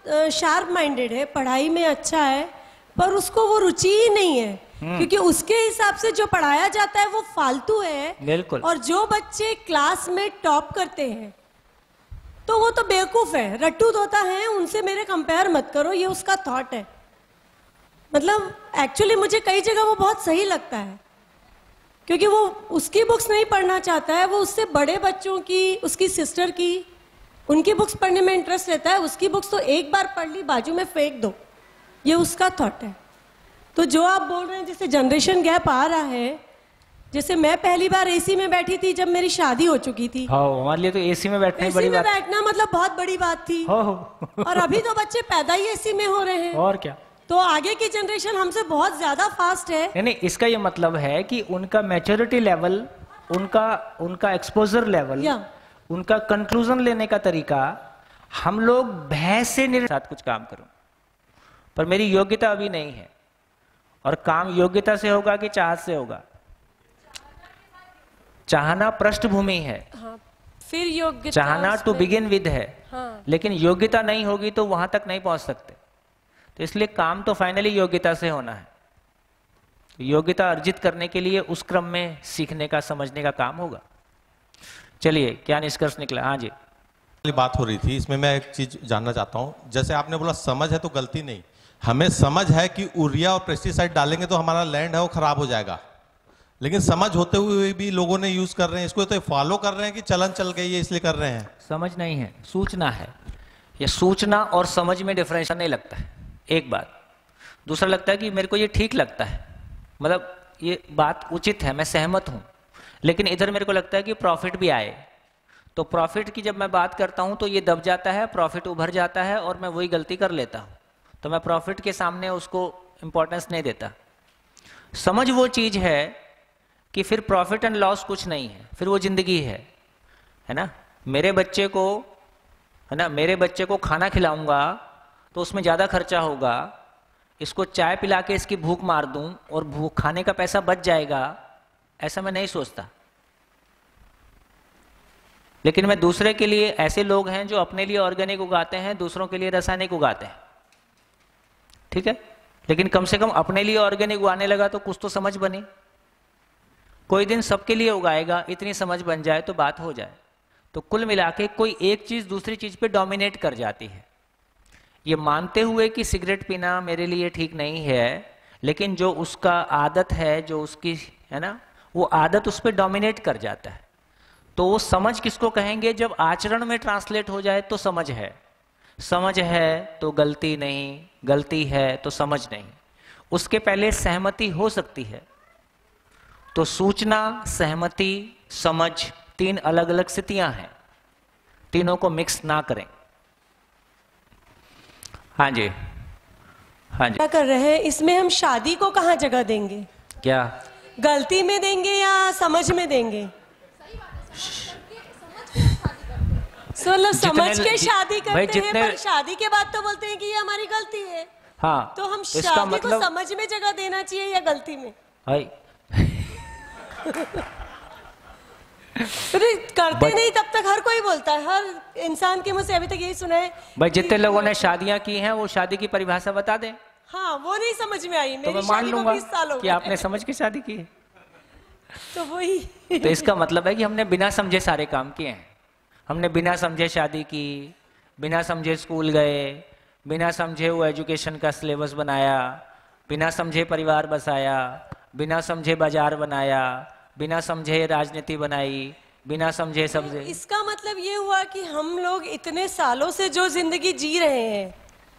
Sharp minded है, पढ़ाई में अच्छा है, पर उसको वो रुचि ही नहीं है, क्योंकि उसके हिसाब से जो पढ़ाया जाता है वो फालतू है। बिल्कुल। और जो बच्चे क्लास में टॉप करते हैं तो वो तो बेवकूफ है, रट्टू तोता है, उनसे मेरे कंपेयर मत करो, ये उसका थॉट है। मतलब एक्चुअली मुझे कई जगह वो बहुत सही लगता है, क्योंकि वो उसकी बुक्स नहीं पढ़ना चाहता है, वो उससे बड़े बच्चों की, उसकी सिस्टर की, उनकी बुक्स पढ़ने में इंटरेस्ट रहता है। उसकी बुक्स तो एक बार पढ़ ली, बाजू में फेंक दो, ये उसका थॉट है। तो जो आप बोल रहे हैं जैसे जनरेशन गैप आ रहा है, जैसे मैं पहली बार एसी में बैठी थी जब मेरी शादी हो चुकी थी। हाँ, हमारे लिए तो एसी में बैठना एसी बड़ी में बात, बैठना मतलब बहुत बड़ी बात थी। हो। और अभी तो बच्चे पैदा ही एसी में हो रहे हैं। और क्या। तो आगे की जनरेशन हमसे बहुत ज्यादा फास्ट है। नहीं नहीं, इसका ये मतलब है कि उनका मैच्योरिटी लेवल, उनका एक्सपोजर लेवल, उनका कंक्लूजन लेने का तरीका, हम लोग बहस से नहीं साथ कुछ काम करूं, पर मेरी योग्यता अभी नहीं है। और काम योग्यता से होगा कि चाहत से होगा? चाहना पृष्ठभूमि है। हाँ, फिर योग्यता, चाहना टू बिगिन विद है। हाँ। लेकिन योग्यता नहीं होगी तो वहां तक नहीं पहुंच सकते। तो इसलिए काम तो फाइनली योग्यता से होना है। योग्यता अर्जित करने के लिए उस क्रम में सीखने का, समझने का काम होगा। चलिए, क्या निष्कर्ष निकला? हाँ जी, बात हो रही थी, इसमें मैं एक चीज जानना चाहता हूं। जैसे आपने बोला समझ है तो गलती नहीं, हमें समझ है कि यूरिया और पेस्टिसाइड डालेंगे तो हमारा लैंड है वो खराब हो जाएगा, लेकिन समझ होते हुए भी लोगों ने यूज कर रहे हैं इसको, तो फॉलो कर रहे हैं कि चलन चल गई है इसलिए कर रहे हैं? समझ नहीं है, सूचना है। ये सूचना और समझ में डिफरेंस नहीं लगता है, एक बात। दूसरा लगता है कि मेरे को ये ठीक लगता है, मतलब ये बात उचित है, मैं सहमत हूं, लेकिन इधर मेरे को लगता है कि प्रॉफिट भी आए। तो प्रॉफिट की जब मैं बात करता हूं तो ये दब जाता है, प्रॉफिट उभर जाता है और मैं वही गलती कर लेता हूं। तो मैं प्रॉफिट के सामने उसको इंपॉर्टेंस नहीं देता। समझ वो चीज है कि फिर प्रॉफिट एंड लॉस कुछ नहीं है, फिर वो जिंदगी है ना। मेरे बच्चे को, है ना, मेरे बच्चे को खाना खिलाऊंगा तो उसमें ज्यादा खर्चा होगा, इसको चाय पिला के इसकी भूख मार दूं और भूख खाने का पैसा बच जाएगा, ऐसा मैं नहीं सोचता। लेकिन मैं दूसरे के लिए, ऐसे लोग हैं जो अपने लिए ऑर्गेनिक उगाते हैं, दूसरों के लिए रासायनिक उगाते हैं, ठीक है, लेकिन कम से कम अपने लिए ऑर्गेनिक उगाने लगा तो कुछ तो समझ बनी। कोई दिन सबके लिए उगाएगा, इतनी समझ बन जाए तो बात हो जाए। तो कुल मिला के कोई एक चीज दूसरी चीज पे डोमिनेट कर जाती है, ये मानते हुए कि सिगरेट पीना मेरे लिए ठीक नहीं है, लेकिन जो उसका आदत है, जो उसकी, है ना, वो आदत उस पर डोमिनेट कर जाता है। तो वो समझ किसको कहेंगे? जब आचरण में ट्रांसलेट हो जाए तो समझ है। समझ है तो गलती नहीं, गलती है तो समझ नहीं। उसके पहले सहमति हो सकती है। तो सूचना, सहमति, समझ, तीन अलग अलग स्थितियां हैं, तीनों को मिक्स ना करें। हाँ जी, हाँ जी। क्या कर रहे हैं इसमें? हम शादी को कहाँ जगह देंगे? क्या गलती में देंगे या समझ में देंगे? मतलब समझ के शादी करते हैं, पर शादी के बाद तो बोलते हैं कि ये हमारी गलती है। हाँ, तो हम शादी मतलब... को समझ में जगह देना चाहिए या गलती में? करते नहीं तब तक हर कोई बोलता है, हर इंसान के मुंह से अभी तक यही सुना है। भाई जितने लोगों ने शादियां की हैं वो शादी की परिभाषा बता दें। हाँ, वो नहीं समझ में आई। तो मैं मान लूंगा कि आपने समझ के शादी की है। तो वही तो इसका मतलब है कि हमने बिना समझे सारे काम किए हैं। हमने बिना समझे शादी की, बिना समझे स्कूल गए, बिना समझे वो एजुकेशन का सिलेबस बनाया, बिना समझे परिवार बसाया, बिना समझे बाजार बनाया, बिना समझे राजनीति बनाई, बिना समझे सब। इसका मतलब ये हुआ कि हम लोग इतने सालों से जो जिंदगी जी रहे हैं,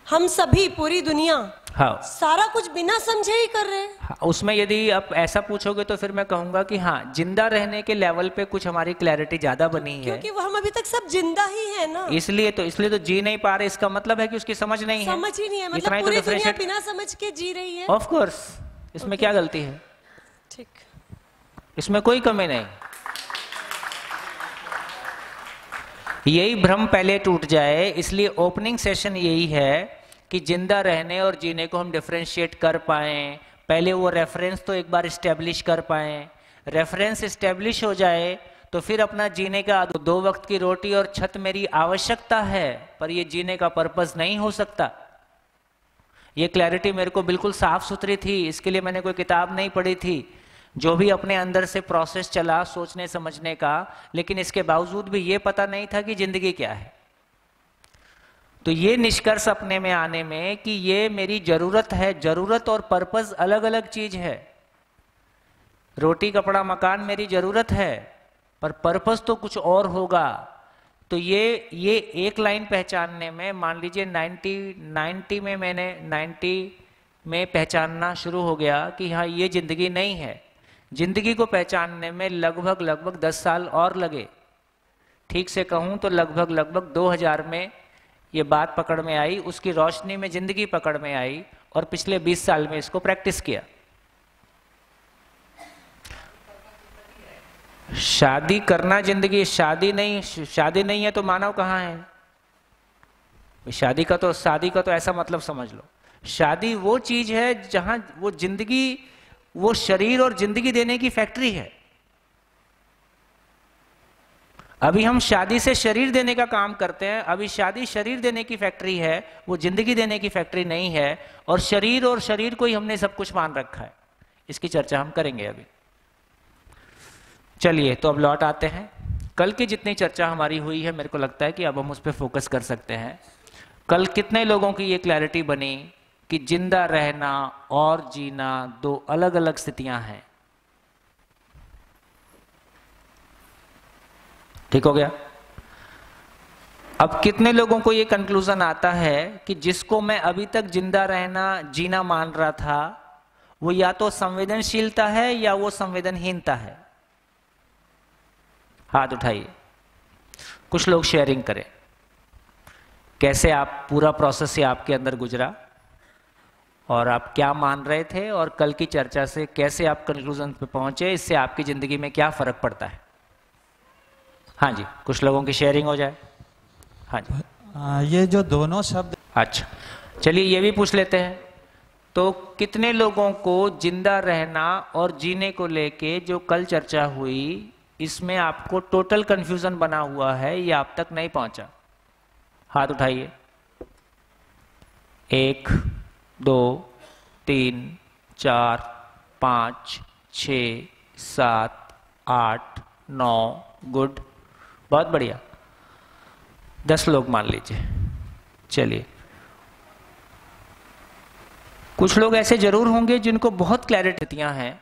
हम सभी, पूरी दुनिया, हाँ, सारा कुछ बिना समझे ही कर रहे हैं। हाँ, उसमें यदि आप ऐसा पूछोगे तो फिर मैं कहूंगा कि हाँ, जिंदा रहने के लेवल पे कुछ हमारी क्लैरिटी ज्यादा बनी है, क्योंकि वो हम अभी तक सब जिंदा ही है ना। इसलिए तो जी नहीं पा रहे। इसका मतलब है कि उसकी समझ नहीं है, समझ ही नहीं है, मतलब पूरी दुनिया बिना समझ के जी रही है। ऑफ कोर्स, इसमें क्या गलती है? ठीक, इसमें कोई कमी नहीं। यही भ्रम पहले टूट जाए, इसलिए ओपनिंग सेशन यही है कि जिंदा रहने और जीने को हम डिफरेंशिएट कर पाएं। पहले वो रेफरेंस तो एक बार इस्टेब्लिश कर पाएं। रेफरेंस इस्टेब्लिश हो जाए तो फिर अपना जीने का 2 वक्त की रोटी और छत मेरी आवश्यकता है, पर ये जीने का पर्पस नहीं हो सकता। ये क्लैरिटी मेरे को बिल्कुल साफ सुथरी थी, इसके लिए मैंने कोई किताब नहीं पढ़ी थी, जो भी अपने अंदर से प्रोसेस चला सोचने समझने का, लेकिन इसके बावजूद भी ये पता नहीं था कि जिंदगी क्या है। तो ये निष्कर्ष अपने में आने में कि ये मेरी जरूरत है, जरूरत और पर्पस अलग अलग चीज है। रोटी कपड़ा मकान मेरी जरूरत है, पर पर्पस तो कुछ और होगा। तो ये एक लाइन पहचानने में, मान लीजिए 90 में मैंने 90 में पहचानना शुरू हो गया कि हाँ ये जिंदगी नहीं है। जिंदगी को पहचानने में लगभग 10 साल और लगे। ठीक से कहूँ तो लगभग 2000 में ये बात पकड़ में आई, उसकी रोशनी में जिंदगी पकड़ में आई, और पिछले 20 साल में इसको प्रैक्टिस किया। शादी करना जिंदगी, शादी नहीं है तो मानव कहाँ है? शादी का तो ऐसा मतलब समझ लो, शादी वो चीज है जहां वो जिंदगी, वो शरीर और जिंदगी देने की फैक्ट्री है। अभी हम शादी से शरीर देने का काम करते हैं, अभी शादी शरीर देने की फैक्ट्री है, वो जिंदगी देने की फैक्ट्री नहीं है। और शरीर को ही हमने सब कुछ मान रखा है। इसकी चर्चा हम करेंगे अभी। चलिए तो अब लौट आते हैं। कल की जितनी चर्चा हमारी हुई है, मेरे को लगता है कि अब हम उस पर फोकस कर सकते हैं। कल कितने लोगों की ये क्लैरिटी बनी कि जिंदा रहना और जीना 2 अलग अलग स्थितियां हैं? ठीक हो गया। अब कितने लोगों को ये कंक्लूजन आता है कि जिसको मैं अभी तक जिंदा रहना जीना मान रहा था, वो या तो संवेदनशीलता है या वो संवेदनहीनता है? हाथ उठाइए, कुछ लोग शेयरिंग करें कैसे आप पूरा प्रोसेस से आपके अंदर गुजरा, और आप क्या मान रहे थे, और कल की चर्चा से कैसे आप कंक्लूजन पे पहुंचे, इससे आपकी जिंदगी में क्या फर्क पड़ता है। हाँ जी, कुछ लोगों की शेयरिंग हो जाए। हाँ जी। ये जो दोनों शब्द, अच्छा चलिए ये भी पूछ लेते हैं। तो कितने लोगों को जिंदा रहना और जीने को लेके जो कल चर्चा हुई, इसमें आपको टोटल कंफ्यूजन बना हुआ है या आप तक नहीं पहुंचा? हाथ उठाइए। 1 2 3 4 5 6 7 8 9। गुड, बहुत बढ़िया। 10 लोग मान लीजिए। चलिए, कुछ लोग ऐसे जरूर होंगे जिनको बहुत क्लैरिटियां हैं।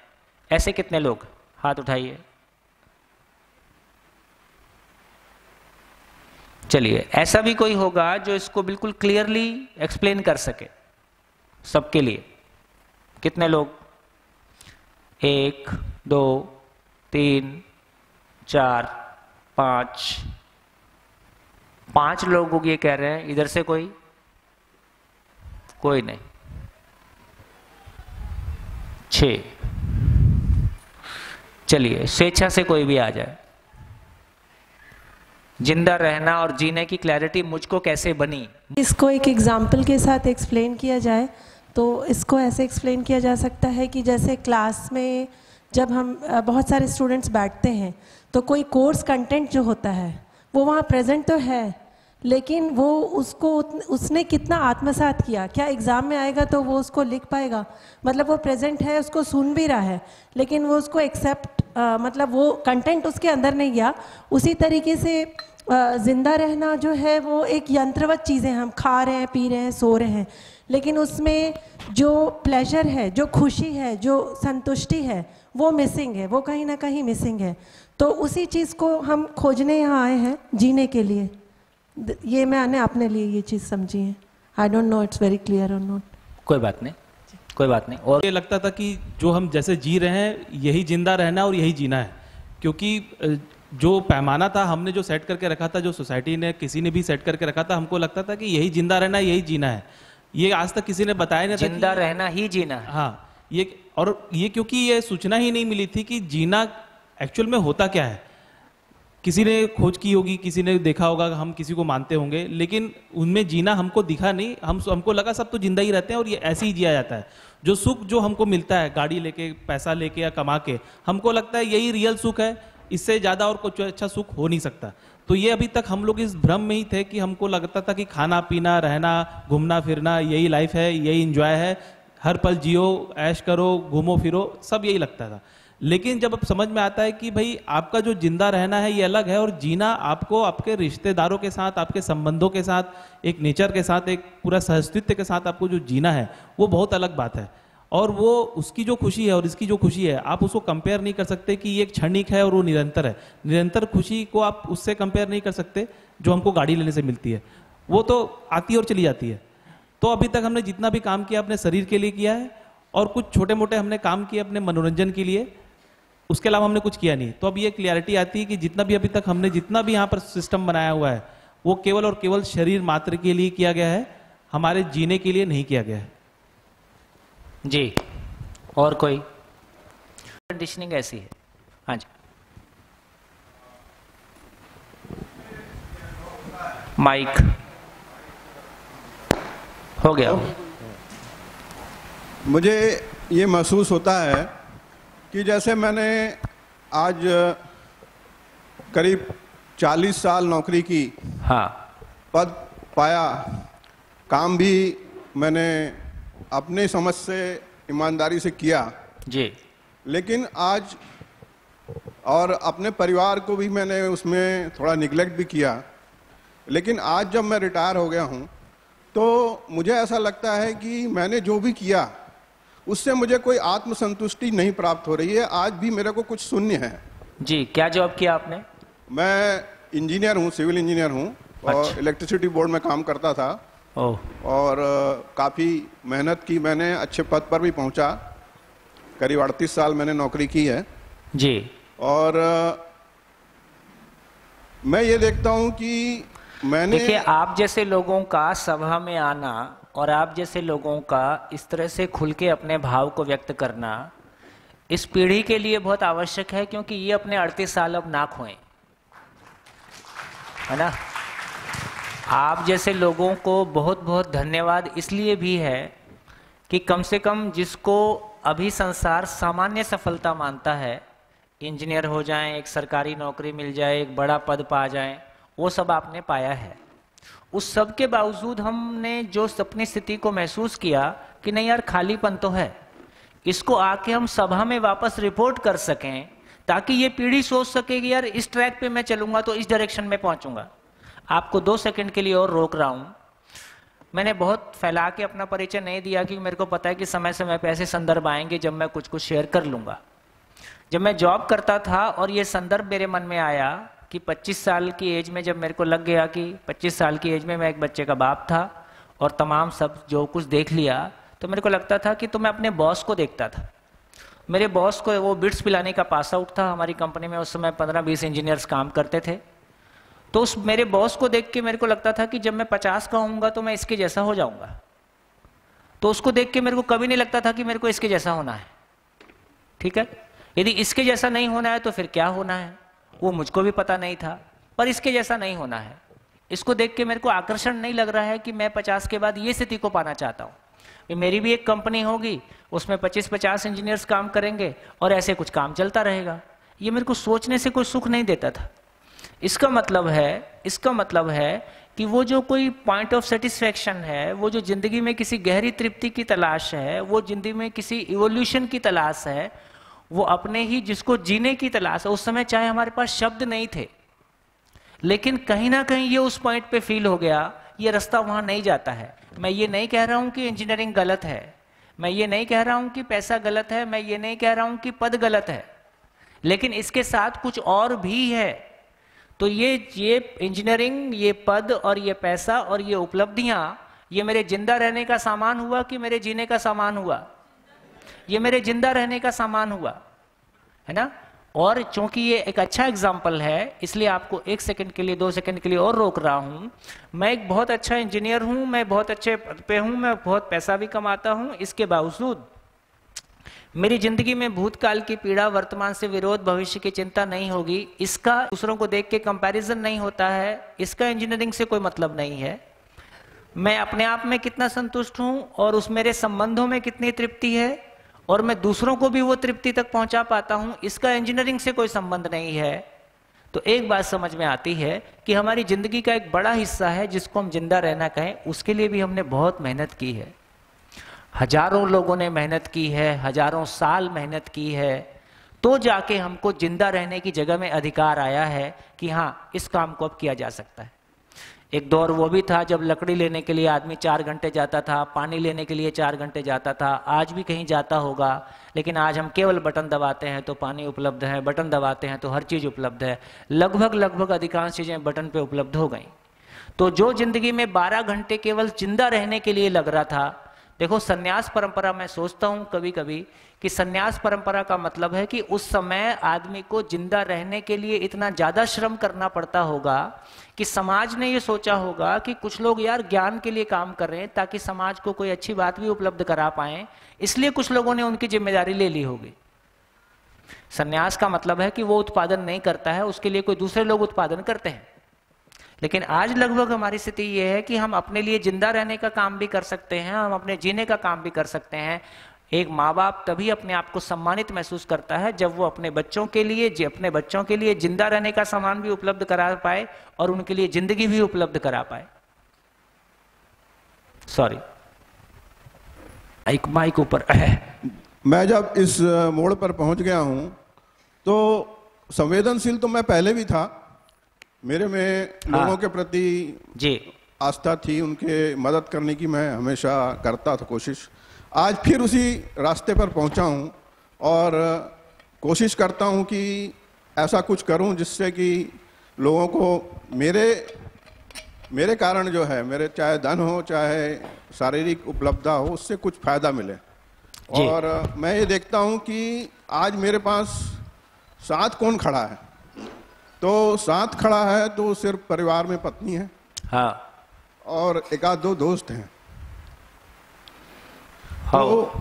ऐसे कितने लोग? हाथ उठाइए। चलिए, ऐसा भी कोई होगा जो इसको बिल्कुल क्लियरली एक्सप्लेन कर सके सबके लिए? कितने लोग? 1 2 3 4 5। 5 लोग ये कह रहे हैं। इधर से कोई नहीं। 6। चलिए, स्वेच्छा से कोई भी आ जाए। जिंदा रहना और जीने की क्लैरिटी मुझको कैसे बनी? इसको एक एग्जाम्पल के साथ एक्सप्लेन किया जाए तो इसको ऐसे एक्सप्लेन किया जा सकता है कि जैसे क्लास में जब हम बहुत सारे स्टूडेंट्स बैठते हैं तो कोई कोर्स कंटेंट जो होता है वो वहाँ प्रेजेंट तो है, लेकिन वो उसने कितना आत्मसात किया, क्या एग्ज़ाम में आएगा तो वो उसको लिख पाएगा? मतलब वो प्रेजेंट है, उसको सुन भी रहा है, लेकिन वो उसको एक्सेप्ट मतलब वो कंटेंट उसके अंदर नहीं गया। उसी तरीके से जिंदा रहना जो है वो एक यंत्रवत चीज़ें, हम खा रहे हैं, पी रहे हैं, सो रहे हैं, लेकिन उसमें जो प्लेजर है, जो खुशी है, जो संतुष्टि है, वो मिसिंग है, वो कहीं ना कहीं मिसिंग है। तो उसी चीज़ को हम खोजने यहाँ आए हैं जीने के लिए। ये मैंने अपने लिए ये चीज़ समझी है। I don't know it's very clear और नॉट। कोई बात नहीं, कोई बात नहीं। और ये लगता था कि जो हम जैसे जी रहे हैं यही जिंदा रहना और यही जीना है, क्योंकि जो पैमाना था हमने जो सेट करके रखा था, जो सोसाइटी ने किसी ने भी सेट करके रखा था, हमको लगता था कि यही जिंदा रहना यही जीना है। ये आज तक किसी ने बताया नहीं था जिंदा रहना ही जीना है। हाँ, ये क्योंकि ये सूचना ही नहीं मिली थी कि जीना एक्चुअल में होता क्या है। किसी ने खोज की होगी, किसी ने देखा होगा, हम किसी को मानते होंगे, लेकिन उनमें जीना हमको दिखा नहीं। हमको लगा सब तो जिंदा ही रहते हैं और ये ऐसे ही जिया जाता है। जो सुख जो हमको मिलता है गाड़ी लेके, पैसा लेके या कमा के, हमको लगता है यही रियल सुख है, इससे ज़्यादा और कुछ अच्छा सुख हो नहीं सकता। तो ये अभी तक हम लोग इस भ्रम में ही थे कि हमको लगता था कि खाना पीना रहना घूमना फिरना यही लाइफ है, यही इंजॉय है, हर पल जियो, ऐश करो, घूमो फिरो, सब यही लगता था। लेकिन जब अब समझ में आता है कि भाई आपका जो जिंदा रहना है ये अलग है, और जीना आपको आपके रिश्तेदारों के साथ, आपके संबंधों के साथ, एक नेचर के साथ, एक पूरा सहअस्तित्व के साथ आपको जो जीना है वो बहुत अलग बात है। और वो उसकी जो खुशी है और इसकी जो खुशी है आप उसको कंपेयर नहीं कर सकते कि ये एक क्षणिक है और वो निरंतर है। निरंतर खुशी को आप उससे कंपेयर नहीं कर सकते जो हमको गाड़ी लेने से मिलती है, वो तो आती है और चली जाती है। तो अभी तक हमने जितना भी काम किया अपने शरीर के लिए किया है, और कुछ छोटे मोटे हमने काम किए अपने मनोरंजन के लिए, उसके अलावा हमने कुछ किया नहीं। तो अब ये क्लियरिटी आती है कि जितना भी अभी तक हमने जितना भी यहाँ पर सिस्टम बनाया हुआ है वो केवल और केवल शरीर मात्र के लिए किया गया है, हमारे जीने के लिए नहीं किया गया है। जी, और कोई? कंडीशनिंग ऐसी है। हाँ जी, माइक हो गया। मुझे ये महसूस होता है कि जैसे मैंने आज करीब 40 साल नौकरी की, हाँ, पद पाया, काम भी मैंने अपने समझ से ईमानदारी से किया जी, लेकिन आज, और अपने परिवार को भी मैंने उसमें थोड़ा निगलेक्ट भी किया, लेकिन आज जब मैं रिटायर हो गया हूँ तो मुझे ऐसा लगता है कि मैंने जो भी किया उससे मुझे कोई आत्मसंतुष्टि नहीं प्राप्त हो रही है। आज भी मेरे को कुछ शून्य है। जी, क्या जॉब किया आपने? मैं इंजीनियर हूँ, सिविल इंजीनियर हूँ, और इलेक्ट्रिसिटी बोर्ड में काम करता था। ओह, और काफ़ी मेहनत की, मैंने अच्छे पद पर भी पहुँचा, करीब 38 साल मैंने नौकरी की है जी। और मैं ये देखता हूँ कि मैंने, देखिए, आप जैसे लोगों का सभा में आना और आप जैसे लोगों का इस तरह से खुल के अपने भाव को व्यक्त करना इस पीढ़ी के लिए बहुत आवश्यक है, क्योंकि ये अपने 38 साल अब ना खोएं, है ना। आप जैसे लोगों को बहुत बहुत धन्यवाद इसलिए भी है कि कम से कम जिसको अभी संसार सामान्य सफलता मानता है, इंजीनियर हो जाएं, एक सरकारी नौकरी मिल जाए, एक बड़ा पद पा जाएं, वो सब आपने पाया है। उस सब के बावजूद हमने जो अपनी स्थिति को महसूस किया कि नहीं यार, खालीपन तो है, इसको आके हम सभा में वापस रिपोर्ट कर सकें, ताकि ये पीढ़ी सोच सके कि यार इस ट्रैक पे मैं चलूंगा तो इस डायरेक्शन में पहुंचूंगा। आपको 2 सेकंड के लिए और रोक रहा हूं। मैंने बहुत फैला के अपना परिचय नहीं दिया, कि मेरे को पता है कि समय समय पे ऐसे संदर्भ आएंगे जब मैं कुछ शेयर कर लूंगा। जब मैं जॉब करता था और ये संदर्भ मेरे मन में आया कि 25 साल की एज में जब मेरे को लग गया कि 25 साल की एज में मैं एक बच्चे का बाप था और तमाम सब जो कुछ देख लिया, तो मेरे को लगता था कि तो मैं अपने बॉस को देखता था। मेरे बॉस को वो बिट्स पिलाने का पास आउट था। हमारी कंपनी में उस समय 15-20 इंजीनियर्स काम करते थे। तो उस मेरे बॉस को देख के मेरे को लगता था कि जब मैं 50 का होऊंगा तो मैं इसके जैसा हो जाऊंगा। तो उसको देख के मेरे को कभी नहीं लगता था कि मेरे को इसके जैसा होना है। ठीक है, यदि इसके जैसा नहीं होना है तो फिर क्या होना है वो मुझको भी पता नहीं था, पर इसके जैसा नहीं होना है। इसको देख के मेरे को आकर्षण नहीं लग रहा है कि मैं 50 के बाद ये स्थिति को पाना चाहता हूँ। मेरी भी एक कंपनी होगी, उसमें 25-50 इंजीनियर्स काम करेंगे और ऐसे कुछ काम चलता रहेगा। ये मेरे को सोचने से कोई सुख नहीं देता था। इसका मतलब है कि वो जो कोई पॉइंट ऑफ सेटिस्फैक्शन है, वो जो जिंदगी में किसी गहरी तृप्ति की तलाश है, वो जिंदगी में किसी इवोल्यूशन की तलाश है, वो अपने ही जिसको जीने की तलाश है। उस समय चाहे हमारे पास शब्द नहीं थे, लेकिन कहीं ना कहीं ये उस पॉइंट पे फील हो गया, ये रास्ता वहां नहीं जाता है। मैं ये नहीं कह रहा हूं कि इंजीनियरिंग गलत है, मैं ये नहीं कह रहा हूं कि पैसा गलत है, मैं ये नहीं कह रहा हूं कि पद गलत है, लेकिन इसके साथ कुछ और भी है। तो ये इंजीनियरिंग, ये पद और ये पैसा और ये उपलब्धियां, ये मेरे जिंदा रहने का सामान हुआ कि मेरे जीने का सामान हुआ? ये मेरे जिंदा रहने का सामान हुआ, है ना। और चूंकि ये एक अच्छा एग्जाम्पल है, इसलिए आपको 1 सेकंड के लिए, 2 सेकंड के लिए और रोक रहा हूं। मैं एक बहुत अच्छा इंजीनियर हूं, मैं बहुत अच्छे पद पे हूं, मैं बहुत पैसा भी कमाता हूं। इसके बावजूद मेरी जिंदगी में भूतकाल की पीड़ा, वर्तमान से विरोध, भविष्य की चिंता नहीं होगी। इसका दूसरों को देख के कंपैरिजन नहीं होता है, इसका इंजीनियरिंग से कोई मतलब नहीं है। मैं अपने आप में कितना संतुष्ट हूं और उस मेरे संबंधों में कितनी तृप्ति है और मैं दूसरों को भी वो तृप्ति तक पहुंचा पाता हूं, इसका इंजीनियरिंग से कोई संबंध नहीं है, तो एक बात समझ में आती है कि हमारी जिंदगी का एक बड़ा हिस्सा है जिसको हम जिंदा रहना कहें, उसके लिए भी हमने बहुत मेहनत की है। हजारों लोगों ने मेहनत की है, हजारों साल मेहनत की है, तो जाके हमको जिंदा रहने की जगह में अधिकार आया है कि हाँ, इस काम को अब किया जा सकता है। एक दौर वो भी था जब लकड़ी लेने के लिए आदमी 4 घंटे जाता था, पानी लेने के लिए 4 घंटे जाता था, आज भी कहीं जाता होगा, लेकिन आज हम केवल बटन दबाते हैं तो पानी उपलब्ध है, बटन दबाते हैं तो हर चीज़ उपलब्ध है, लगभग अधिकांश चीज़ें बटन पे उपलब्ध हो गई। तो जो जिंदगी में 12 घंटे केवल जिंदा रहने के लिए लग रहा था, देखो सन्यास परंपरा, मैं सोचता हूँ कभी कभी कि सन्यास परंपरा का मतलब है कि उस समय आदमी को जिंदा रहने के लिए इतना ज्यादा श्रम करना पड़ता होगा कि समाज ने ये सोचा होगा कि कुछ लोग यार ज्ञान के लिए काम कर रहे हैं ताकि समाज को कोई अच्छी बात भी उपलब्ध करा पाए, इसलिए कुछ लोगों ने उनकी जिम्मेदारी ले ली होगी। सन्यास का मतलब है कि वो उत्पादन नहीं करता है, उसके लिए कोई दूसरे लोग उत्पादन करते हैं। लेकिन आज लगभग हमारी स्थिति ये है कि हम अपने लिए जिंदा रहने का काम भी कर सकते हैं, हम अपने जीने का काम भी कर सकते हैं। एक माँ बाप तभी अपने आप को सम्मानित महसूस करता है जब वो अपने बच्चों के लिए जिंदा रहने का सामान भी उपलब्ध करा पाए और उनके लिए जिंदगी भी उपलब्ध करा पाए। सॉरी, एक माइक ऊपर। मैं जब इस मोड़ पर पहुंच गया हूं तो संवेदनशील तो मैं पहले भी था, मेरे में लोगों के प्रति जी आस्था थी, उनके मदद करने की मैं हमेशा करता था कोशिश। आज फिर उसी रास्ते पर पहुंचा हूं और कोशिश करता हूं कि ऐसा कुछ करूं जिससे कि लोगों को मेरे कारण जो है, मेरे चाहे धन हो चाहे शारीरिक उपलब्धता हो, उससे कुछ फायदा मिले। और मैं ये देखता हूं कि आज मेरे पास साथ कौन खड़ा है, तो साथ खड़ा है तो सिर्फ परिवार में पत्नी है, हाँ, और एक आध दो दोस्त हैं। तो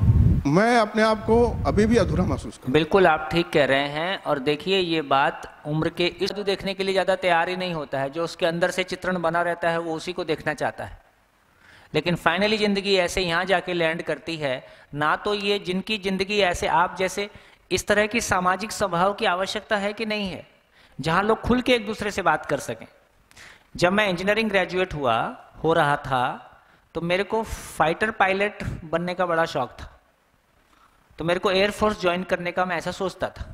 मैं अपने आप को अभी भी अधूरा महसूस करता हूं। बिल्कुल आप ठीक कह रहे हैं। और देखिए ये बात उम्र के इस देखने के लिए ज्यादा तैयार ही नहीं होता है, जो उसके अंदर से चित्रण बना रहता है वो उसी को देखना चाहता है। लेकिन फाइनली जिंदगी ऐसे यहाँ जाके लैंड करती है ना, तो ये जिनकी जिंदगी ऐसे आप जैसे इस तरह की सामाजिक स्वभाव की आवश्यकता है कि नहीं है, जहाँ लोग खुल के एक दूसरे से बात कर सकें। जब मैं इंजीनियरिंग ग्रेजुएट हो रहा था तो मेरे को फाइटर पायलट बनने का बड़ा शौक था, तो मेरे को एयरफोर्स ज्वाइन करने का मैं ऐसा सोचता था।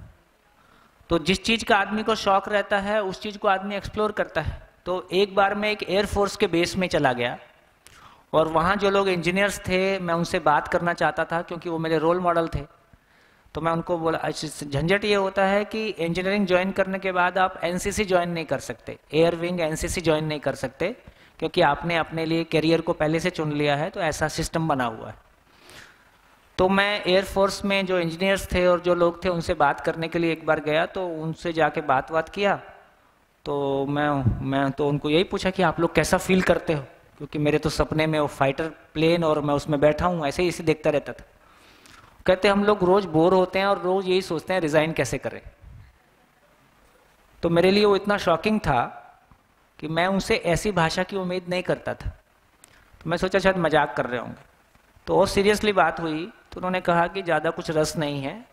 तो जिस चीज़ का आदमी को शौक रहता है उस चीज़ को आदमी एक्सप्लोर करता है। तो एक बार मैं एक एयरफोर्स के बेस में चला गया और वहाँ जो लोग इंजीनियर्स थे मैं उनसे बात करना चाहता था क्योंकि वो मेरे रोल मॉडल थे। तो मैं उनको बोला, झंझट ये होता है कि इंजीनियरिंग ज्वाइन करने के बाद आप एनसीसी ज्वाइन नहीं कर सकते, एयर विंग एनसीसी ज्वाइन नहीं कर सकते, क्योंकि आपने अपने लिए करियर को पहले से चुन लिया है, तो ऐसा सिस्टम बना हुआ है। तो मैं एयरफोर्स में जो इंजीनियर्स थे और जो लोग थे उनसे बात करने के लिए एक बार गया, तो उनसे जाके बात किया। तो मैं तो उनको यही पूछा कि आप लोग कैसा फील करते हो, क्योंकि मेरे तो सपने में वो फाइटर प्लेन और मैं उसमें बैठा हूँ, ऐसे ही इसे देखता रहता था। कहते हम लोग रोज बोर होते हैं और रोज यही सोचते हैं रिजाइन कैसे करें। तो मेरे लिए वो इतना शॉकिंग था कि मैं उनसे ऐसी भाषा की उम्मीद नहीं करता था। तो मैं सोचा शायद मजाक कर रहे होंगे। तो और सीरियसली बात हुई तो उन्होंने कहा कि ज़्यादा कुछ रस नहीं है।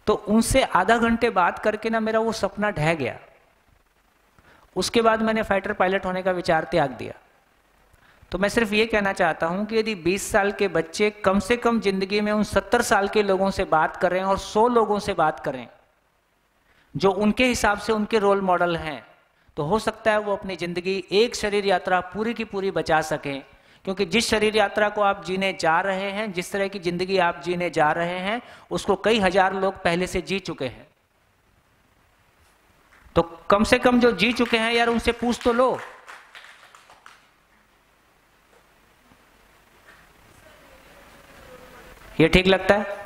तो उनसे आधा घंटे बात करके ना मेरा वो सपना ढह गया। उसके बाद मैंने फाइटर पायलट होने का विचार त्याग दिया। तो मैं सिर्फ ये कहना चाहता हूं कि यदि 20 साल के बच्चे कम से कम जिंदगी में उन 70 साल के लोगों से बात करें और 100 लोगों से बात करें जो उनके हिसाब से उनके रोल मॉडल हैं, तो हो सकता है वो अपनी जिंदगी एक शरीर यात्रा पूरी की पूरी बचा सकें। क्योंकि जिस शरीर यात्रा को आप जीने जा रहे हैं, जिस तरह की जिंदगी आप जीने जा रहे हैं, उसको कई हजार लोग पहले से जी चुके हैं। तो कम से कम जो जी चुके हैं यार, उनसे पूछ तो लो। ये ठीक लगता है?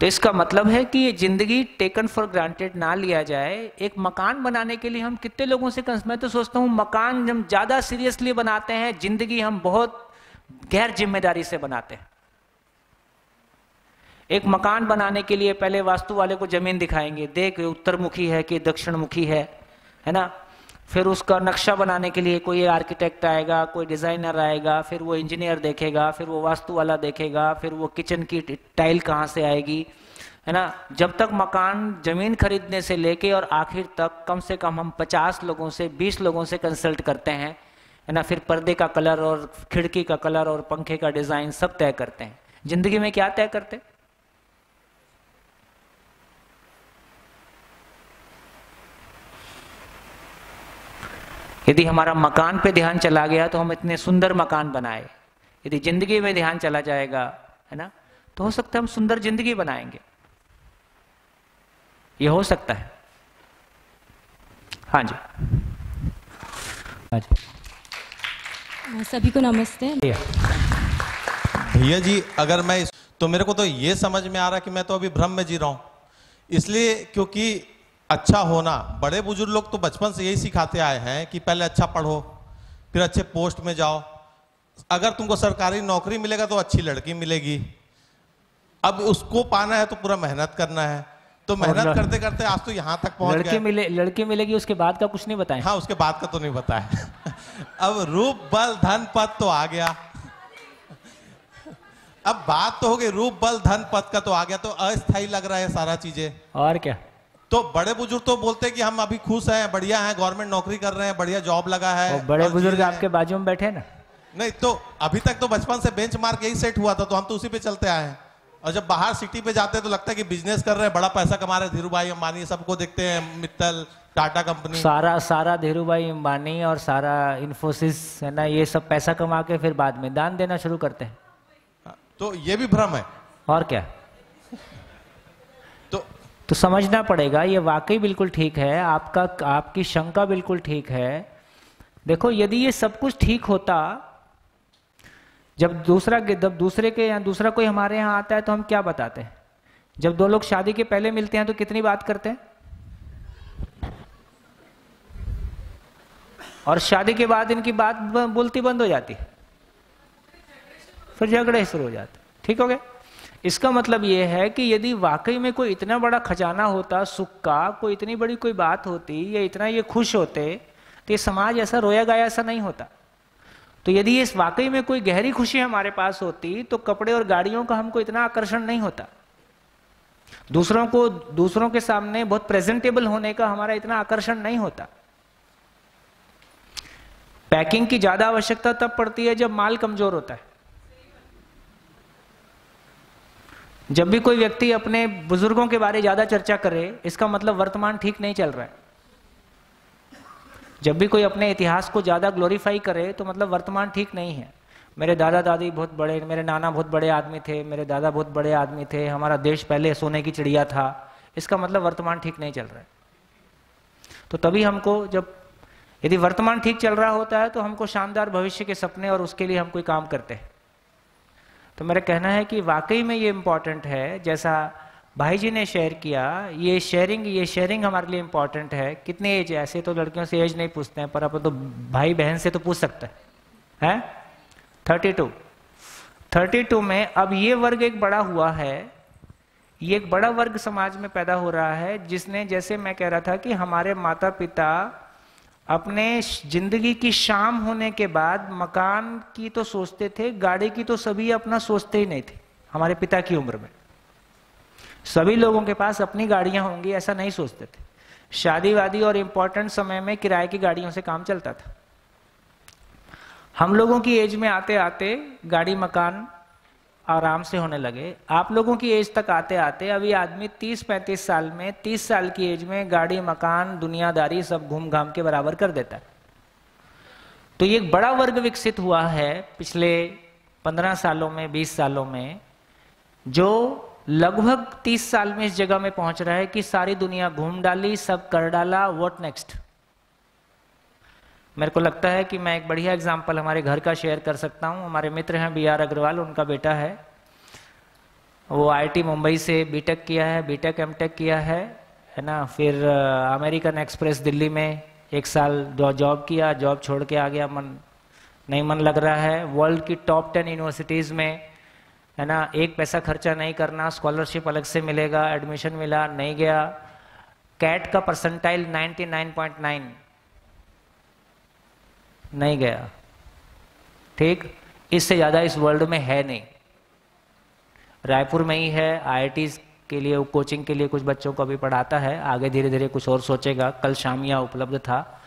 तो इसका मतलब है कि ये जिंदगी टेकन फॉर ग्रांटेड ना लिया जाए। एक मकान बनाने के लिए हम कितने लोगों से मैं तो सोचता हूँ मकान हम ज्यादा सीरियसली बनाते हैं, जिंदगी हम बहुत गैर जिम्मेदारी से बनाते हैं। एक मकान बनाने के लिए पहले वास्तु वाले को जमीन दिखाएंगे, देख उत्तर मुखी है कि दक्षिण मुखी है ना। फिर उसका नक्शा बनाने के लिए कोई आर्किटेक्ट आएगा, कोई डिज़ाइनर आएगा, फिर वो इंजीनियर देखेगा, फिर वो वास्तु वाला देखेगा, फिर वो किचन की टाइल कहाँ से आएगी, है ना। जब तक मकान जमीन खरीदने से लेके और आखिर तक कम से कम हम 50 लोगों से 20 लोगों से कंसल्ट करते हैं, है ना। फिर पर्दे का कलर और खिड़की का कलर और पंखे का डिज़ाइन सब तय करते हैं। जिंदगी में क्या तय करते? यदि हमारा मकान पे ध्यान चला गया तो हम इतने सुंदर मकान बनाए। यदि जिंदगी में ध्यान चला जाएगा, है ना, तो हो सकता है हम सुंदर जिंदगी बनाएंगे। ये हो सकता है। हाँ जी, हाँ जी। सभी को नमस्ते। भैया जी, अगर मैं तो मेरे को तो ये समझ में आ रहा है कि मैं तो अभी भ्रम में जी रहा हूं, इसलिए क्योंकि अच्छा होना, बड़े बुजुर्ग लोग तो बचपन से यही सिखाते आए हैं कि पहले अच्छा पढ़ो, फिर अच्छे पोस्ट में जाओ, अगर तुमको सरकारी नौकरी मिलेगा तो अच्छी लड़की मिलेगी, अब उसको पाना है तो पूरा मेहनत करना है। तो मेहनत करते करते आज तो यहाँ तक पहुंच गए। लड़की मिलेगी, उसके बाद का कुछ नहीं बताएं। हाँ, उसके बाद का तो नहीं बताया। अब रूप बल धन पद तो आ गया, अब बात तो हो गई रूप बल धन पद का तो आ गया, तो अस्थायी लग रहा है सारा चीजें। और क्या, तो बड़े बुजुर्ग तो बोलते हैं कि हम अभी खुश हैं, बढ़िया हैं, गवर्नमेंट नौकरी कर रहे हैं, बढ़िया जॉब लगा है। बड़े बुजुर्ग आपके बाजू में बैठे ना। नहीं तो अभी तक तो बचपन से बेंचमार्क यही सेट हुआ था, तो हम तो उसी पे चलते आए हैं। और जब बाहर सिटी पे जाते हैं तो लगता है कि बिजनेस कर रहे हैं, बड़ा पैसा कमा रहे हैं, धीरू भाई अंबानी सबको देखते हैं, मित्तल, टाटा कंपनी, सारा धीरू भाई अंबानी और सारा इन्फोसिस, है ना, ये सब पैसा कमा के फिर बाद में दान देना शुरू करते हैं। तो ये भी भ्रम है। और क्या, तो समझना पड़ेगा। ये वाकई बिल्कुल ठीक है, आपकी शंका बिल्कुल ठीक है। देखो, यदि ये सब कुछ ठीक होता, जब दूसरे के या दूसरा कोई हमारे यहाँ आता है तो हम क्या बताते हैं? जब दो लोग शादी के पहले मिलते हैं तो कितनी बात करते हैं, और शादी के बाद इनकी बात बोलती बंद हो जाती है, फिर झगड़े शुरू हो जाते। ठीक हो गया? इसका मतलब ये है कि यदि वाकई में कोई इतना बड़ा खजाना होता सुख का, कोई इतनी बड़ी कोई बात होती, या इतना ये खुश होते, तो ये समाज ऐसा रोया गाया ऐसा नहीं होता। तो यदि इस वाकई में कोई गहरी खुशी हमारे पास होती तो कपड़े और गाड़ियों का हमको इतना आकर्षण नहीं होता, दूसरों के सामने बहुत प्रेजेंटेबल होने का हमारा इतना आकर्षण नहीं होता। पैकिंग की ज्यादा आवश्यकता तब पड़ती है जब माल कमजोर होता है। जब भी कोई व्यक्ति अपने बुजुर्गों के बारे में ज्यादा चर्चा करे, इसका मतलब वर्तमान ठीक नहीं चल रहा है। जब भी कोई अपने इतिहास को ज्यादा ग्लोरीफाई करे तो मतलब वर्तमान ठीक नहीं है। मेरे दादा दादी बहुत बड़े, मेरे नाना बहुत बड़े आदमी थे, मेरे दादा बहुत बड़े आदमी थे, हमारा देश पहले सोने की चिड़िया था, इसका मतलब वर्तमान ठीक नहीं चल रहा है। तो तभी हमको, जब यदि वर्तमान ठीक चल रहा होता है तो हमको शानदार भविष्य के सपने और उसके लिए हम कोई काम करते हैं। तो मेरा कहना है कि वाकई में ये इम्पॉर्टेंट है, जैसा भाई जी ने शेयर किया, ये शेयरिंग हमारे लिए इम्पॉर्टेंट है। कितनी एज है? ऐसे तो लड़कियों से एज नहीं पूछते हैं, पर अपन तो भाई बहन से तो पूछ सकते हैं। 32 में अब ये वर्ग एक बड़ा हुआ है, ये एक बड़ा वर्ग समाज में पैदा हो रहा है, जिसने, जैसे मैं कह रहा था कि हमारे माता पिता अपने जिंदगी की शाम होने के बाद मकान की तो सोचते थे, गाड़ी की तो सभी अपना सोचते ही नहीं थे। हमारे पिता की उम्र में सभी लोगों के पास अपनी गाड़ियां होंगी ऐसा नहीं सोचते थे। शादी वादी और इम्पोर्टेंट समय में किराए की गाड़ियों से काम चलता था। हम लोगों की एज में आते आते गाड़ी मकान आराम से होने लगे। आप लोगों की एज तक आते आते अभी आदमी 30-35 साल में, 30 साल की एज में गाड़ी मकान दुनियादारी सब घूम घाम के बराबर कर देता है। तो ये एक बड़ा वर्ग विकसित हुआ है पिछले 15 सालों में, 20 सालों में, जो लगभग 30 साल में इस जगह में पहुंच रहा है कि सारी दुनिया घूम डाली, सब कर डाला, व्हाट नेक्स्ट। मेरे को लगता है कि मैं एक बढ़िया एग्जाम्पल हमारे घर का शेयर कर सकता हूँ। हमारे मित्र हैं BR अग्रवाल, उनका बेटा है, वो IIT मुंबई से बीटेक किया है, बीटेक एमटेक किया है ना। फिर अमेरिकन एक्सप्रेस दिल्ली में 1 साल जॉब किया, जॉब छोड़ के आ गया, नहीं मन लग रहा है। वर्ल्ड की टॉप 10 यूनिवर्सिटीज़ में, है ना, 1 पैसा खर्चा नहीं करना, स्कॉलरशिप अलग से मिलेगा, एडमिशन मिला, नहीं गया। कैट का परसेंटाइल 99.9, नहीं गया। ठीक, इससे ज़्यादा इस वर्ल्ड में है नहीं। रायपुर में ही है, IITs के लिए कोचिंग के लिए कुछ बच्चों को अभी पढ़ाता है, आगे धीरे धीरे कुछ और सोचेगा। कल शाम यहाँ उपलब्ध था,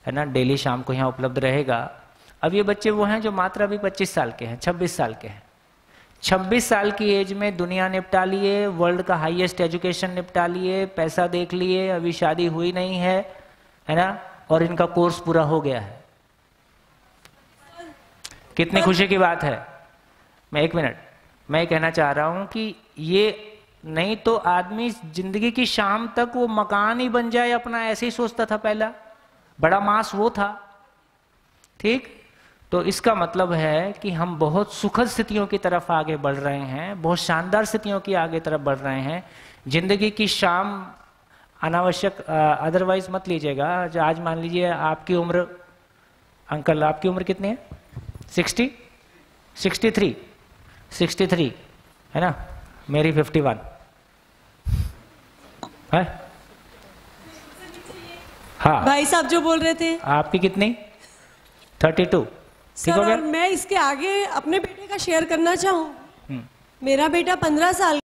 है ना, डेली शाम को यहाँ उपलब्ध रहेगा। अब ये बच्चे वो हैं जो मात्र अभी 25 साल के हैं, 26 साल के हैं। 26 साल की एज में दुनिया निपटा लिए, वर्ल्ड का हाईएस्ट एजुकेशन निपटा लिए, पैसा देख लिए, अभी शादी हुई नहीं है ना, और इनका कोर्स पूरा हो गया है। कितनी खुशी की बात है। मैं 1 मिनट, मैं कहना चाह रहा हूं कि ये नहीं तो आदमी जिंदगी की शाम तक वो मकान ही बन जाए अपना, ऐसे ही सोचता था। पहला बड़ा मास वो था। ठीक, तो इसका मतलब है कि हम बहुत सुखद स्थितियों की तरफ आगे बढ़ रहे हैं, बहुत शानदार स्थितियों की आगे तरफ बढ़ रहे हैं। जिंदगी की शाम अनावश्यक अदरवाइज मत लीजिएगा। आज मान लीजिए आपकी उम्र, अंकल आपकी उम्र कितनी है? 63 है ना, मेरी 51 है। हाँ, भाई साहब जो बोल रहे थे। आपकी कितनी? 32। ठीक हो सर, गया। और मैं इसके आगे अपने बेटे का शेयर करना चाहूँ। मेरा बेटा 15 साल